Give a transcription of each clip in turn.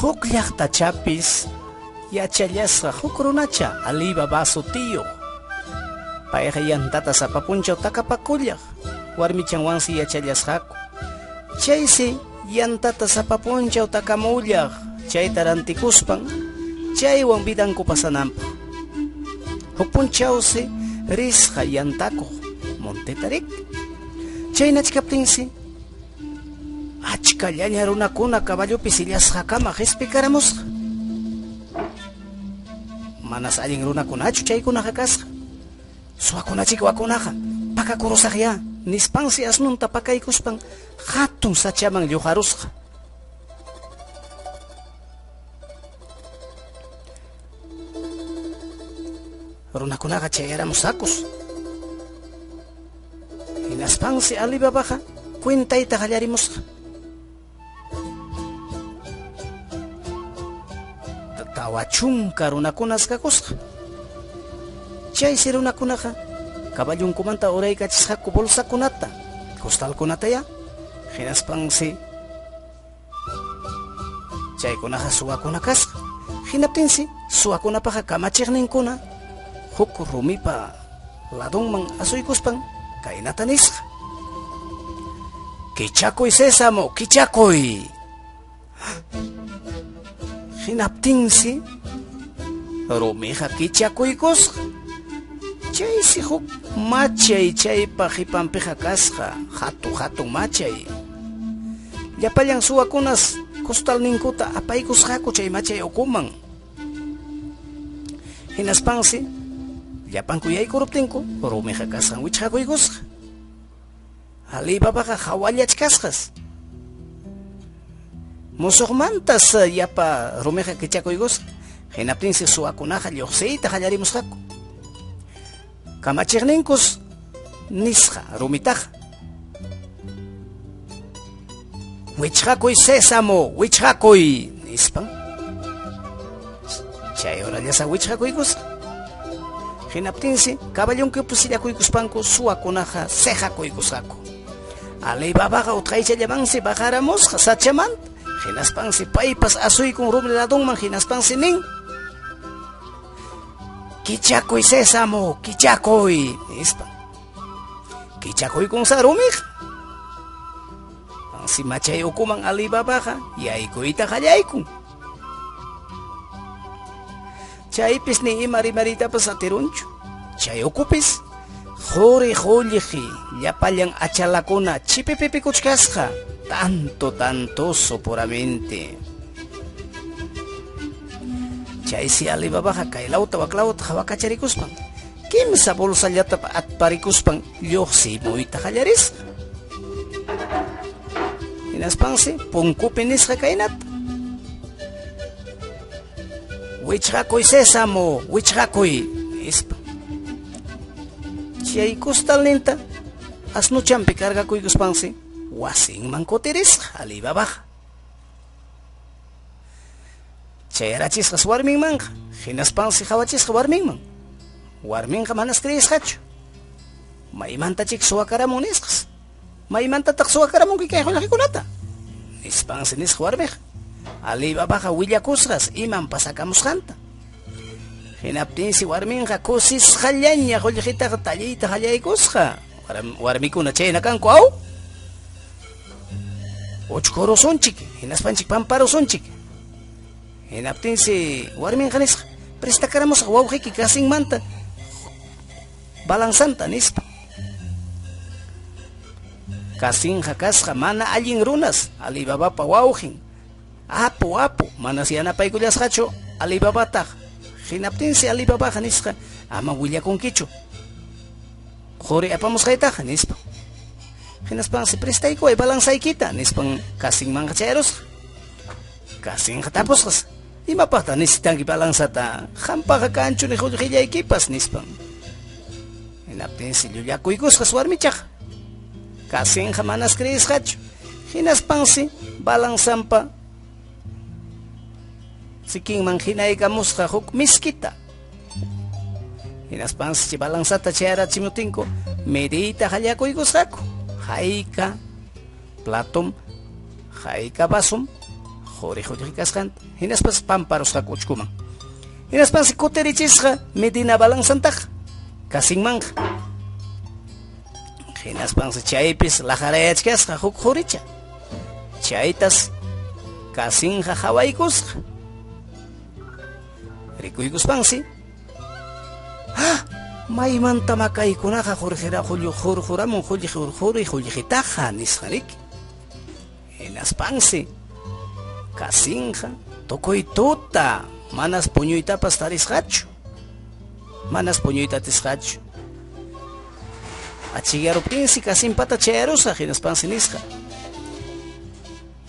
huk llaqtachapis yachallasqa huk runacha Alibaba sutiyo. Payqa yantata sapapunchaw takapakullaq warmichanwansi yachallasqaku. Chaysi yantata sapapunchaw takamullaq chayta rantikuspan chaywan vidanku pasananpaq. Huk punchawsi risqa yantakuq monteta rik. Chaynacha kaptinsi achka llaña runakuna caballopi sillasqakama qhispikaramusqa. Manas allin runakunachu chaykunaqa kasqa. Suwakunachik wakunaqa pakakurusaqya nispansi asnunta pakaykuspan hatun sachaman lluqarusqa. Runakunaqa chayaramusakus. Hinaspansi Alibabaqa cuentayta qallarimusqa. Tawa chunka runakunas kakusqa. Chaysi runakunaqa caballunkumanta uraykachisqaku bolsakunata, costalkunataya. Hinaspansi chaykunaqa suwakuna kasqa. Hinaptinsi suwakunapaqa kamachiqninkuna huk rumipa ladunman asuykuspan kaynata nisqa: kichakuy sésamo, kichakuy. Hinaptinsi rumiqa kichakuykusqa. Chaysi huk machay chaypa qhipanpiqa kasqa hatun machay. Llapallan suwakunas costalninkuta apaykusqaku chay machay ukuman. Hinaspansi llapanku yaykuruptinku rumiqa kasqan wichqakuykusqa. Alibabaqa hawallach kasqas. Musuqmantas yapa rumiqa kichakuykusqa. Hinaptinsi suwakunaqa lluqsiyta qallarimusqaku. Kamachiqninkus nisqa rumitaqa: wichqakuy sésamo, wichqakuy nispan. Chay horallasa wichqakuykusqa. Hinaptinsi caballunkupi sillakuykuspanku suwakunaqa ceqakuykusqaku. Alibabaqa utqaychallamansi baqaramusqa sachamanta. Hinaspansi paypas asuykun rumi ladunman. Hinaspansi nin: kichakuy sésamo, kichakuy nispan. Kichakuykunsa rumiqa. Ansi machay ukuman Alibabaqa yaykuyta qallaykun. Chaypis ni ima rimaritapas atirunchu. Chay ukupis qhuri qullqi llapallan achalakuna chipipipi kuchkasqa tanto sopuramente. Chaysi Alibabaqa kaylawta waklawta hawakacharikuspan kimsa bolsallata atparikuspan lluqsimuyta qallarisqa. Hinaspansi punkupi nisqa kaynata: wichqakuy sésamo, wichqakuy nispa. Chay costalninta asnuchampi kargakuykuspansi wasinman kutirisqa Alibabaqa. Chayrachisqas warminmanqa. Hinaspansi hawachisqa warminman. Warminqa manas kriyisqachu. Maymantachik suwakaramun nisqas. Maymantataq suwakaramunki kay qullqikunata nispansi nisqa warmiqa. Alibabaqa willakusqas iman pasakamusqanta. Hinaptinsi warminqa kusisqallaña qullqitaqa talliyta qallaykusqa. Warmikuna chayna kanku aw. Uchkurusunchik, hinaspanchik pamparusunchik. Hinaptinsi warminqa nisqa: prestakaramusqa wawqiki kasinmanta balansanta nispa. Kasinqa kasqa mana allin runas Alibabapa wawqin. Apu manas yanapaykullasqachu Alibabataq. Hinaptinsi Alibabaqa nisqa: ama willakunkichu, qhuri apamusqaytaqa nispa. Hinaspansi prestaykuway balansaykita nispan kasinmanqa chayrusqa. Kasinqa tapusqas: imapaqta nisitanki balansata, qampaqa kanchu ni qullqillaykipas nispan. Hinaptinsi llullakuykusqas warmichaqa. Kasinqa manas kriyisqachu. Hinaspansi balansanpa sikinman hinaykamusqa huk miskita. Hinaspansi balansata chayarachimutinku medita qallakuykusqaku. Hayka platum, hayka basum, Jorge kasqanta hinaspas pamparusqa uchkuman hinaspas kutirichisqa Medina balansantaqa kasinmanqa hinaspas chaypis lajarayachkasqa huk quricha chaytas kasinqa hawaykusqa rikuykuspansi maymanta makaykunaqa hurjuramun hullitaqa nisqarik hinaspansi kasinqa tukuy tuta manas puñuytapas tarisqachu manas puñuyta atisqachu achiyaruptinsi kasinpata chayarusqa hinaspansi nisqa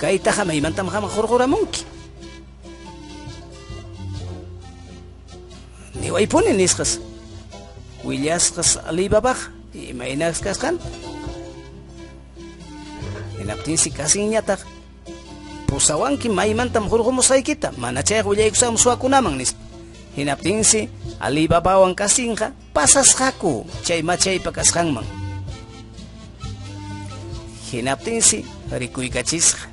kaytaqa maymantam qam hurjuramunki niwaypuni nisqas willasqas Alibabaqa imaynas kasqanta hinaptinsi kasinñataq pusawanki maymantam hurqumusqaykita mana chayqa willaykusaqman suwakunaman nispa hinaptinsi Alibabawan kasinqa pasasqaku chay machaypa kasqanman hinaptinsi rikuykachisqa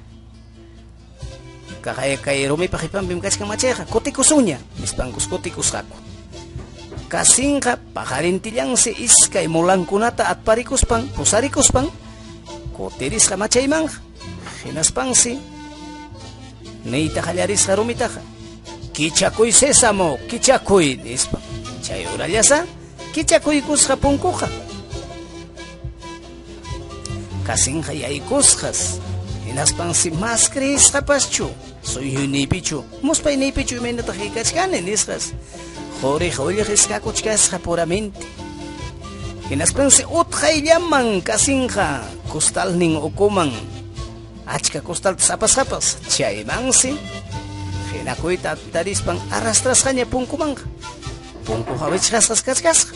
kay rumipa qipanpim kachkan machayqa kutikusuña nispankus kutikusqaku kasinqa pajarintillansi iskay mulankunata atparikuspan pusarikuspan kutirisqa machaymanqa hinaspansi niyta qallarisqa rumitaqa kichakuy sésamo kichakuy nispa chay urallasa kichakuykusqa punkuqa kasinqa yaykusqas hinaspansi mas creisqapaschu suyuyniypichu muspaynipichu imaynataq kachkani nisqas Jorge ullqisqakuchkasqa puramente hinaspansi utqayllaman kasinqa kustalnin ukuman achka kustaltas apasqapas chaymansi hinakuyta tarispan arrastrasqaña punkumanqa punkuqa wichqasqas kachkasqa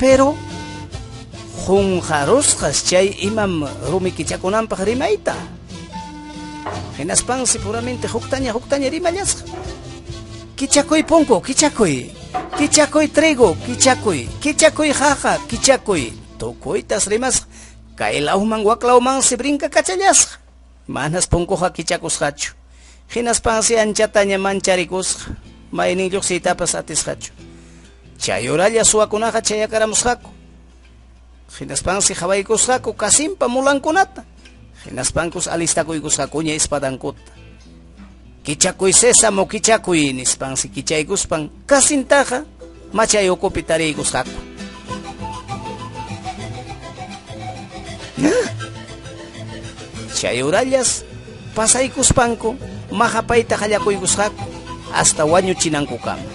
pero junqarusqas chay imam rumi kichakunanpaq rimayta hinaspansi puramente huktaña rimallasqa kichakuy punku kichakuy trigo kichakuy jaja kichakuy tukuytas rimasqa kay lawman waklawmansi brinca kachallasqa manas punkuqa kichakusqachu hinaspansi anchataña mancharikusqa maynin lluqsiytapas atisqachu chay uralla suwakunaqa chayakaramusqaku hinaspansi hawaykusqaku kasinpa mulankunata hinaspankus alistakuykusqakuña espadankuta kichakuy sésamo kichakuy nispansi kichaykuspan kasintaqa machay ukupi tariykusqaku chay urallas pasaykuspanku mahapayta qallakuykusqaku hasta wañuchinankukama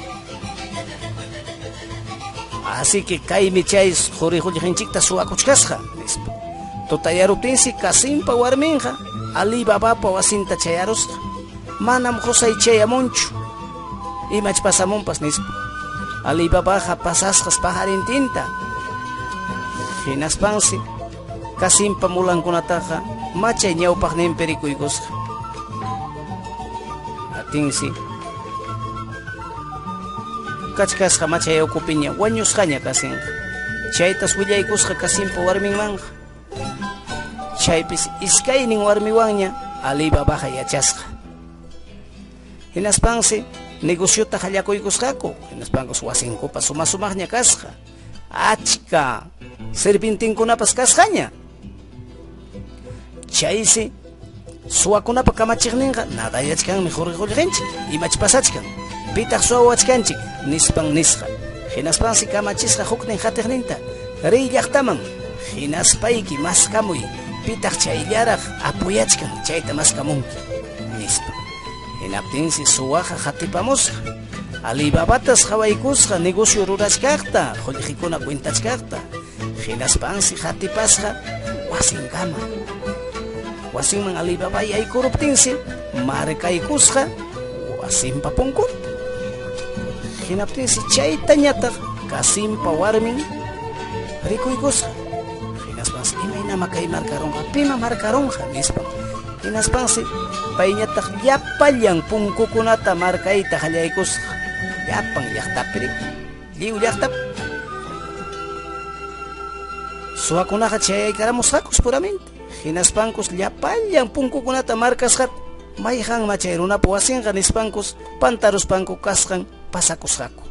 así que kaymi chay quriqullinchikta suwakuchkasqa nispa tutayaruptinsi kasinpa warminqa Alibabapa wasinta chayarusqa manam qusay chayamunchu imach pasamunpas nispa Alibabaqa pasasqas pajarintinta hinaspansi kasinpa mulankunataqa machay ñawpaqninpi rikuykusqa atinsi kachkasqa machay ukupiña wañusqaña kasinqa chaytas willaykusqa kasinpa warminmanqa chaypis iskaynin warmiwanña Alibabaqa yachasqa hinaspansi negociota qallakuykusqaku hinaspankus wasinkupas sumaqña kasqa achka servintinkunapas kasqaña chaysi suwakunapa kamachiqninqa nada yachkanmi quriqullinchik imach pasachkan pitaq suwawachkanchik nispan nisqa hinaspansi kamachisqa huknin qatiqninta riy llaqtaman hinaspayki maskamuy pitaq chayllaraq apuyachkan chayta maskamunki nispa hinaptinsi suwaqa qatipamusqa Alibabatas hawaykusqa negocio rurachkaqta qullqikuna kwintachkaqta hinaspansi qatipasqa wasinkama wasinman Alibaba yaykuruptinsi markaykusqa wasinpa punkunta hinaptinsi chaytañataq kasinpa warmin rikuykusqa hinaspansi imaynama kay markaronqa pima markaronqa nispa hinaspansi payñataq llapallan punkukunata markayta qallaykusqa llapan llaqtapi lliw llaqtap suwakunaqa chayaykaramusqakus puramente hinaspankus llapallan punkukunata markasqat mayhan machay runapu wasinqa nispankus pantaruspanku kasqan pasakusqaku.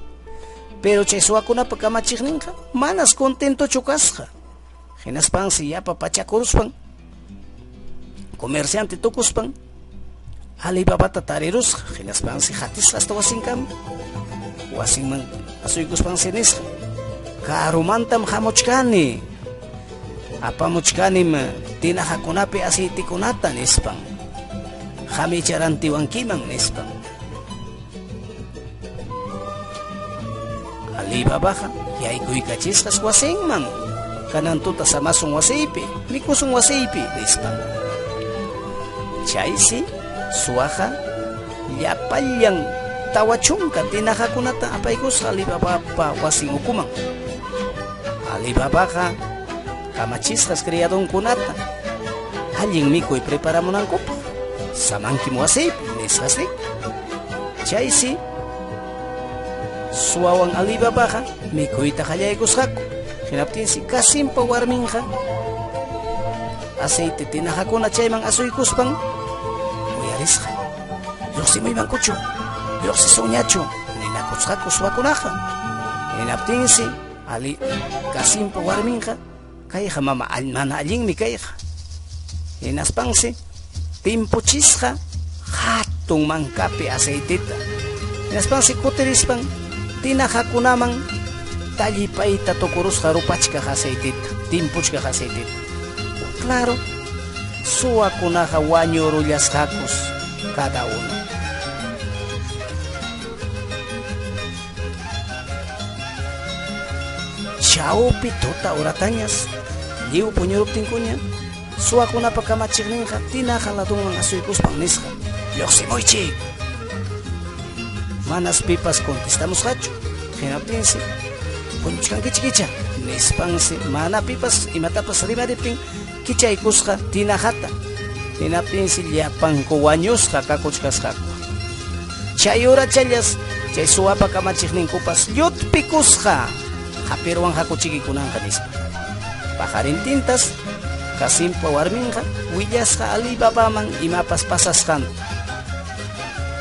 Pero chay suwakunapa kamachiqninqa manas contentochu kasqa. Hinaspansi yapa pachakuruspan comerciante tukuspan Alibabata tarirusqa hinaspansi hatisqa hasta wasinkama wasinman asuykuspansi nisqa karumantam hamuchkani apamuchkanim tinahakunapi aceitikunata nispan hamicharantiwankiman nispan Alibabaqa yaykuykachisqas wasinman kanan tuta samasun wasiypi mikusun wasiypi nispan chaysi suwaqa llapallan tawachunka tinahakunata apaykusqa Alibabapa wasin ukuman Alibabaqa kamachisqas criadonkunata allin mikuy preparamunankupaq samankim wasiypi nisqasi chaysi suwawan Alibabaqa mikuyta qallaykusqaku hinaptinsi kasimpa warminqa aceite tinahakuna chayman asuykuspan uyarisqa lluqsimuymankuchu lluqsisuñachu ninakusqaku suwakunaqa hinaptinsi kasimpa warminqa kayqa mana allinmi kayqa hinaspansi timpuchisqa hatun mankapi aceitita hinaspansi kutirispan tinahakunaman tallipayta tukurusqa rupachkaq aceitita timpuchkaq aceitita claro suwakunaqa wañurullasqakus cada uno chawpi tuta uratañas lliw puñuruptinkuña suwakunapa kamachiqninqa tinaqa ladunman asuykuspan nisqa lluqsimuychik manas pipas contestamusqachu hinaptinsi puñuchkankichik kicha nispansi mana pipas imatapas rimariptin kichaykusqa tinahata hinaptinsi llapanku wañusqa kakuchkasqaku chay urachallas chay suwapa kamachiqninkupas llutpikusqa hapirwan hakuchikikunanqa nispa pajarintintas kasimpa warminqa willasqa Alibabaman imapas pasasqanta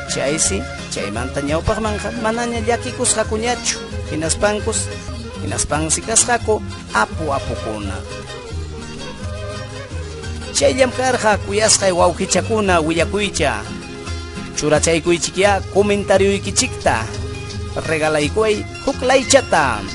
chaysi chaymanta ñawpaqmanqa manaña llakikusqakuñachu hinaspansi kasqaku apukuna chayllam karqa kuyasqay wawqichakuna willakuycha churachaykuychikya comentariuykichikta regalaykuy huk laychata